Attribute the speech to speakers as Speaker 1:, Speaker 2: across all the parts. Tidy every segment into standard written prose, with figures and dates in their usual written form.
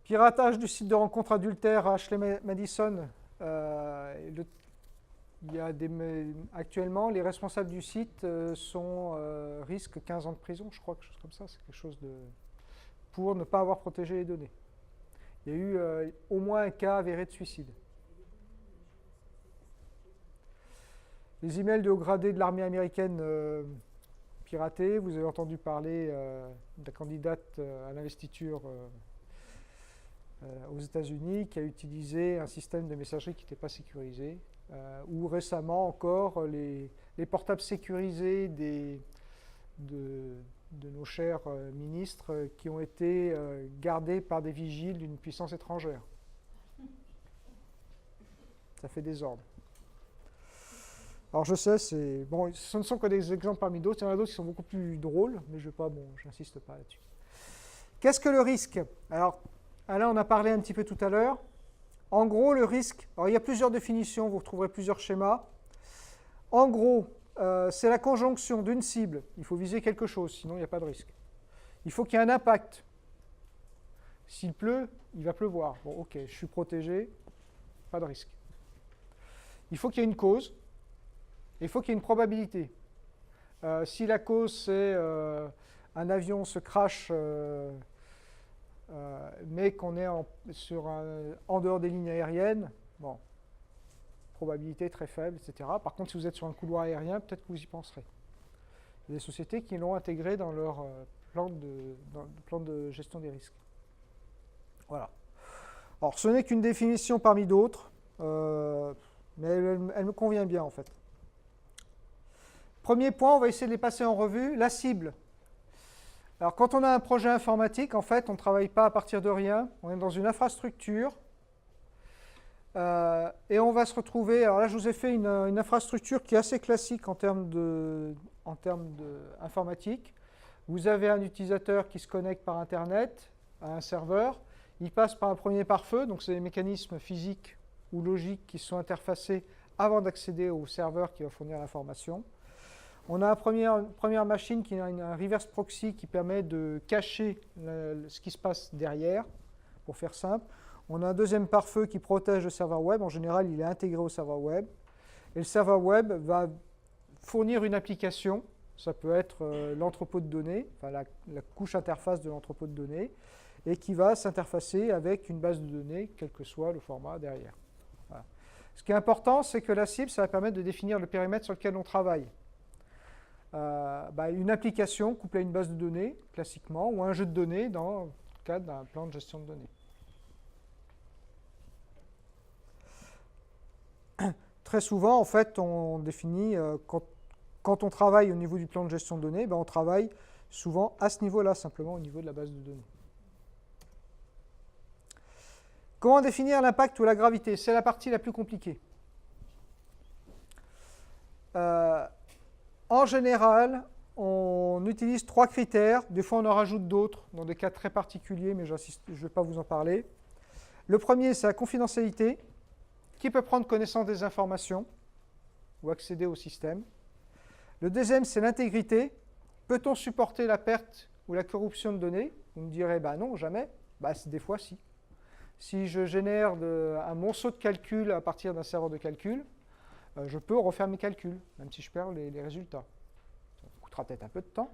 Speaker 1: Piratage du site de rencontre adultère à Ashley Madison. Actuellement, les responsables du site risquent 15 ans de prison, je crois, quelque chose comme ça. C'est quelque chose pour ne pas avoir protégé les données. Il y a eu au moins un cas avéré de suicide. Les emails de haut gradé de l'armée américaine piratés. Vous avez entendu parler de la candidate à l'investiture aux États-Unis qui a utilisé un système de messagerie qui n'était pas sécurisé. Ou récemment encore, les portables sécurisés de nos chers ministres qui ont été gardés par des vigiles d'une puissance étrangère. Ça fait désordre. Alors je sais, ce ne sont que des exemples parmi d'autres. Il y en a d'autres qui sont beaucoup plus drôles, mais je n'insiste pas là-dessus. Qu'est-ce que le risque? Alors là, on a parlé un petit peu tout à l'heure. En gros, le risque, alors il y a plusieurs définitions, vous retrouverez plusieurs schémas. En gros, c'est la conjonction d'une cible. Il faut viser quelque chose, sinon il n'y a pas de risque. Il faut qu'il y ait un impact. S'il pleut, il va pleuvoir. Bon, ok, je suis protégé, pas de risque. Il faut qu'il y ait une cause, et il faut qu'il y ait une probabilité. Si la cause, c'est un avion se crache, mais qu'on est en dehors des lignes aériennes, bon, probabilité très faible, etc. Par contre, si vous êtes sur un couloir aérien, peut-être que vous y penserez. Il y a des sociétés qui l'ont intégré dans leur plan de gestion des risques. Voilà. Alors, ce n'est qu'une définition parmi d'autres, mais elle me convient bien, en fait. Premier point, on va essayer de les passer en revue. La cible. Alors, quand on a un projet informatique, en fait, on ne travaille pas à partir de rien. On est dans une infrastructure. Et on va se retrouver... Alors là, je vous ai fait une infrastructure qui est assez classique en termes d'informatique. Vous avez un utilisateur qui se connecte par Internet à un serveur. Il passe par un premier pare-feu. Donc, c'est des mécanismes physiques ou logiques qui sont interfacés avant d'accéder au serveur qui va fournir l'information. On a une première machine qui a un reverse proxy qui permet de cacher ce qui se passe derrière, pour faire simple. On a un deuxième pare-feu qui protège le serveur web. En général, il est intégré au serveur web. Et le serveur web va fournir une application. Ça peut être l'entrepôt de données, enfin la couche interface de l'entrepôt de données, et qui va s'interfacer avec une base de données, quel que soit le format derrière. Voilà. Ce qui est important, c'est que la cible, ça va permettre de définir le périmètre sur lequel on travaille. Une application couplée à une base de données, classiquement, ou un jeu de données dans le cadre d'un plan de gestion de données. Très souvent, en fait, on définit, quand on travaille au niveau du plan de gestion de données, on travaille souvent à ce niveau-là, simplement au niveau de la base de données. Comment définir l'impact ou la gravité? C'est la partie la plus compliquée. En général, on utilise 3 critères. Des fois, on en rajoute d'autres dans des cas très particuliers, mais je ne vais pas vous en parler. Le premier, c'est la confidentialité. Qui peut prendre connaissance des informations ou accéder au système? Le deuxième, c'est l'intégrité. Peut-on supporter la perte ou la corruption de données? Vous me direz, non, jamais. Des fois, si. Si je génère un monceau de calcul à partir d'un serveur de calcul, je peux refaire mes calculs, même si je perds les résultats. Ça coûtera peut-être un peu de temps.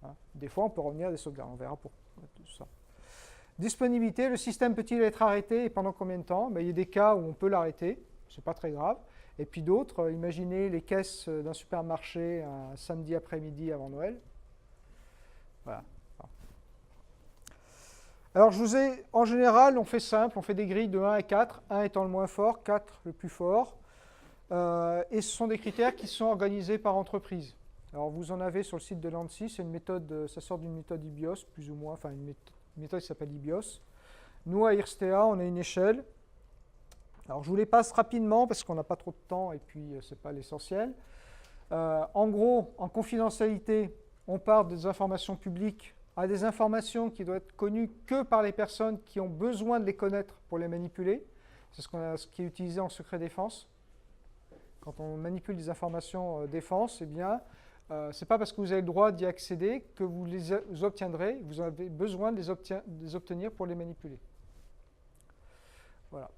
Speaker 1: Hein. Des fois, on peut revenir à des sauvegardes. On verra pour tout ça. Disponibilité, le système peut-il être arrêté et pendant combien de temps? Il y a des cas où on peut l'arrêter, ce n'est pas très grave. Et puis d'autres, imaginez les caisses d'un supermarché un samedi après-midi avant Noël. Voilà. Alors, en général, on fait simple, on fait des grilles de 1 à 4, 1 étant le moins fort, 4 le plus fort. Et ce sont des critères qui sont organisés par entreprise. Alors, vous en avez sur le site de l'ANSSI, c'est une méthode, ça sort d'une méthode IBIOS, plus ou moins, enfin une méthode qui s'appelle IBIOS. Nous, à IRSTEA, on a une échelle. Alors, je vous les passe rapidement parce qu'on n'a pas trop de temps et puis ce n'est pas l'essentiel. En gros, en confidentialité, on part des informations publiques à des informations qui doivent être connues que par les personnes qui ont besoin de les connaître pour les manipuler. C'est ce qui est utilisé en secret défense. Quand on manipule des informations défense, ce n'est pas parce que vous avez le droit d'y accéder que vous les obtiendrez. Vous avez besoin de les obtenir pour les manipuler. Voilà.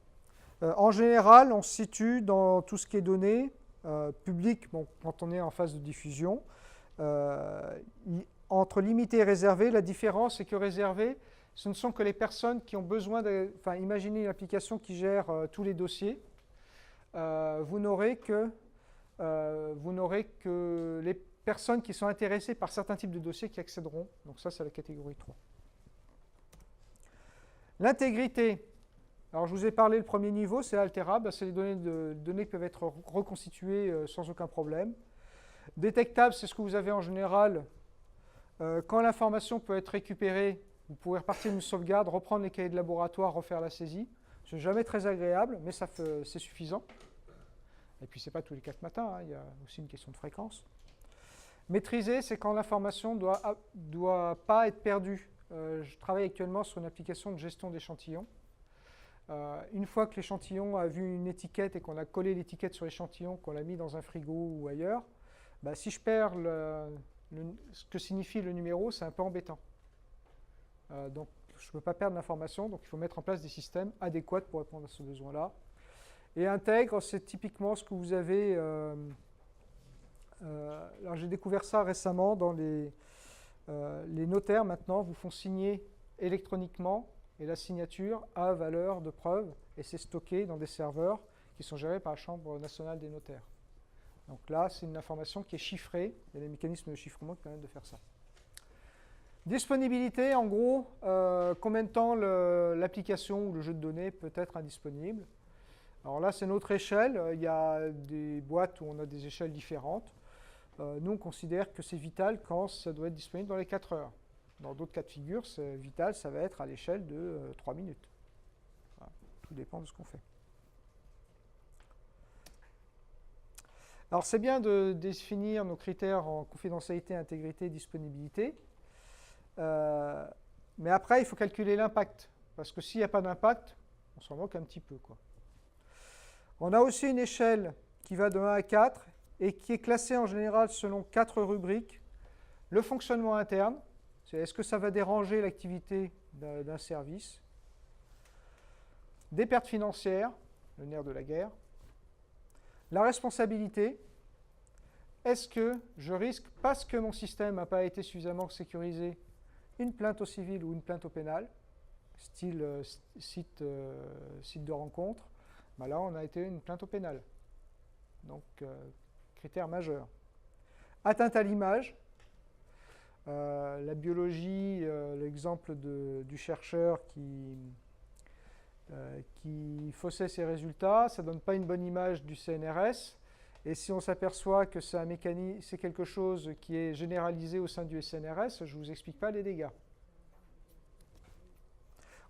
Speaker 1: En général, on se situe dans tout ce qui est données publiques, bon, quand on est en phase de diffusion. Entre limité et réservé, la différence est que réservé, ce ne sont que les personnes qui ont besoin de... Enfin, imaginez une application qui gère tous les dossiers. Vous n'aurez que les personnes qui sont intéressées par certains types de dossiers qui accéderont. Donc ça, c'est la catégorie 3. L'intégrité. Alors, je vous ai parlé, le premier niveau, c'est altérable. C'est les données qui peuvent être reconstituées sans aucun problème. Détectable, c'est ce que vous avez en général. Quand l'information peut être récupérée, vous pouvez repartir d'une sauvegarde, reprendre les cahiers de laboratoire, refaire la saisie. Ce n'est jamais très agréable, mais c'est suffisant. Et puis, ce n'est pas tous les 4 matins, hein, il y a aussi une question de fréquence. Maîtriser, c'est quand l'information ne doit pas être perdue. Je travaille actuellement sur une application de gestion d'échantillons. Une fois que l'échantillon a vu une étiquette et qu'on a collé l'étiquette sur l'échantillon, qu'on l'a mis dans un frigo ou ailleurs, bah, si je perds ce que signifie le numéro, c'est un peu embêtant. Donc, je ne peux pas perdre l'information, donc il faut mettre en place des systèmes adéquats pour répondre à ce besoin-là. Et intègre, c'est typiquement ce que vous avez... alors, j'ai découvert ça récemment dans les notaires, maintenant, vous font signer électroniquement et la signature a valeur de preuve et c'est stocké dans des serveurs qui sont gérés par la Chambre nationale des notaires. Donc là, c'est une information qui est chiffrée. Il y a des mécanismes de chiffrement qui permettent de faire ça. Disponibilité, en gros, combien de temps l'application ou le jeu de données peut être indisponible. Alors là, c'est notre échelle. Il y a des boîtes où on a des échelles différentes. Nous, on considère que c'est vital quand ça doit être disponible dans les 4 heures. Dans d'autres cas de figure, c'est vital, ça va être à l'échelle de 3 minutes. Voilà. Tout dépend de ce qu'on fait. Alors, c'est bien de définir nos critères en confidentialité, intégrité, disponibilité. Mais après, il faut calculer l'impact. Parce que s'il n'y a pas d'impact, on s'en moque un petit peu, quoi. On a aussi une échelle qui va de 1 à 4 et qui est classée en général selon 4 rubriques. Le fonctionnement interne, c'est est-ce que ça va déranger l'activité d'un service. Des pertes financières, le nerf de la guerre. La responsabilité, est-ce que je risque, parce que mon système n'a pas été suffisamment sécurisé, une plainte au civil ou une plainte au pénal, style site de rencontre, ben là on a été une plainte au pénal. Donc, critère majeur. Atteinte à l'image, la biologie, l'exemple du chercheur qui faussait ses résultats, ça ne donne pas une bonne image du CNRS. Et si on s'aperçoit que c'est quelque chose qui est généralisé au sein du CNRS, je ne vous explique pas les dégâts.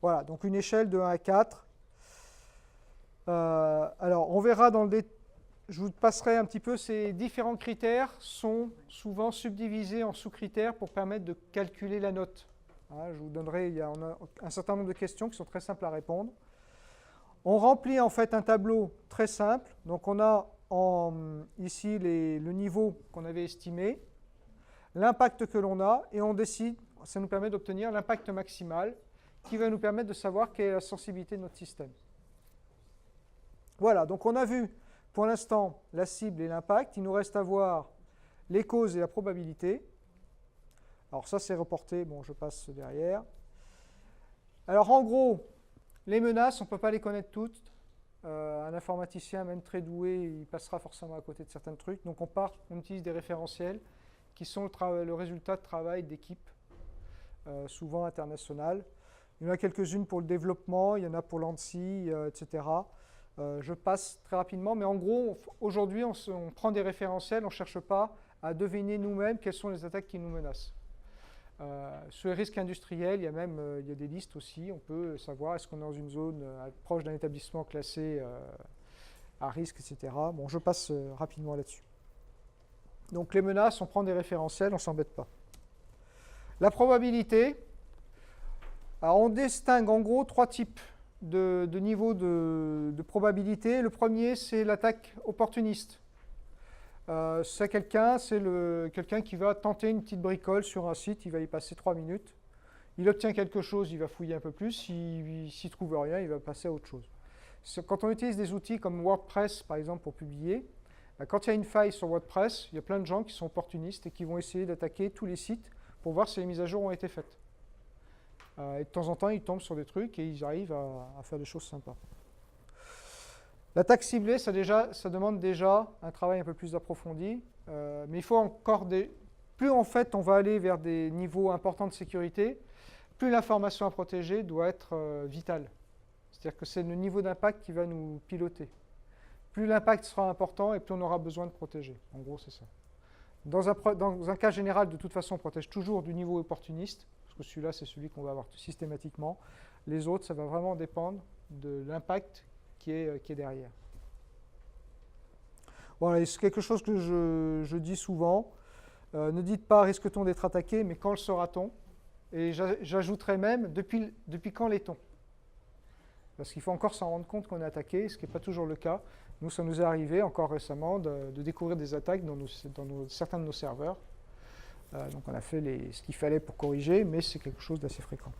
Speaker 1: Voilà, donc une échelle de 1 à 4. Alors, on verra dans le détail. Je vous passerai un petit peu, ces différents critères sont souvent subdivisés en sous-critères pour permettre de calculer la note. Hein, je vous donnerai, on a un certain nombre de questions qui sont très simples à répondre. On remplit en fait un tableau très simple. Donc on a ici le niveau qu'on avait estimé, l'impact que l'on a, et on décide, ça nous permet d'obtenir l'impact maximal qui va nous permettre de savoir quelle est la sensibilité de notre système. Voilà, donc on a vu pour l'instant la cible et l'impact. Il nous reste à voir les causes et la probabilité. Alors ça c'est reporté, bon je passe derrière. Alors en gros, les menaces, on ne peut pas les connaître toutes. Un informaticien, même très doué, il passera forcément à côté de certains trucs. Donc on utilise des référentiels qui sont le résultat de travail d'équipes, souvent internationales. Il y en a quelques-unes pour le développement, il y en a pour l'ANSSI, etc. Je passe très rapidement, mais en gros, aujourd'hui, on prend des référentiels, on ne cherche pas à deviner nous-mêmes quelles sont les attaques qui nous menacent. Sur les risques industriels, il y a des listes aussi. On peut savoir est-ce qu'on est dans une zone proche d'un établissement classé à risque, etc. Bon, je passe rapidement là-dessus. Donc les menaces, on prend des référentiels, on ne s'embête pas. La probabilité, alors on distingue en gros 3 types de niveaux de probabilité. Le premier, c'est l'attaque opportuniste. C'est quelqu'un qui va tenter une petite bricole sur un site, il va y passer 3 minutes. Il obtient quelque chose, il va fouiller un peu plus. S'il ne trouve rien, il va passer à autre chose. Quand on utilise des outils comme WordPress, par exemple, pour publier, quand il y a une faille sur WordPress, il y a plein de gens qui sont opportunistes et qui vont essayer d'attaquer tous les sites pour voir si les mises à jour ont été faites. Et de temps en temps, ils tombent sur des trucs et ils arrivent à faire des choses sympas. L'attaque ciblée, ça demande déjà un travail un peu plus approfondi, mais il faut encore plus en fait on va aller vers des niveaux importants de sécurité, plus l'information à protéger doit être vitale. C'est-à-dire que c'est le niveau d'impact qui va nous piloter. Plus l'impact sera important et plus on aura besoin de protéger. En gros, c'est ça. Dans un cas général, de toute façon, on protège toujours du niveau opportuniste, parce que celui-là, c'est celui qu'on va avoir systématiquement. Les autres, ça va vraiment dépendre de l'impact qui est derrière. Voilà, c'est quelque chose que je dis souvent. Ne dites pas risque-t-on d'être attaqué, mais quand le sera-t-on? Et j'ajouterais même depuis quand l'est-on? Parce qu'il faut encore s'en rendre compte qu'on est attaqué, ce qui n'est pas toujours le cas. Nous, ça nous est arrivé encore récemment de découvrir des attaques dans certains de nos serveurs. Donc on a fait ce qu'il fallait pour corriger, mais c'est quelque chose d'assez fréquent.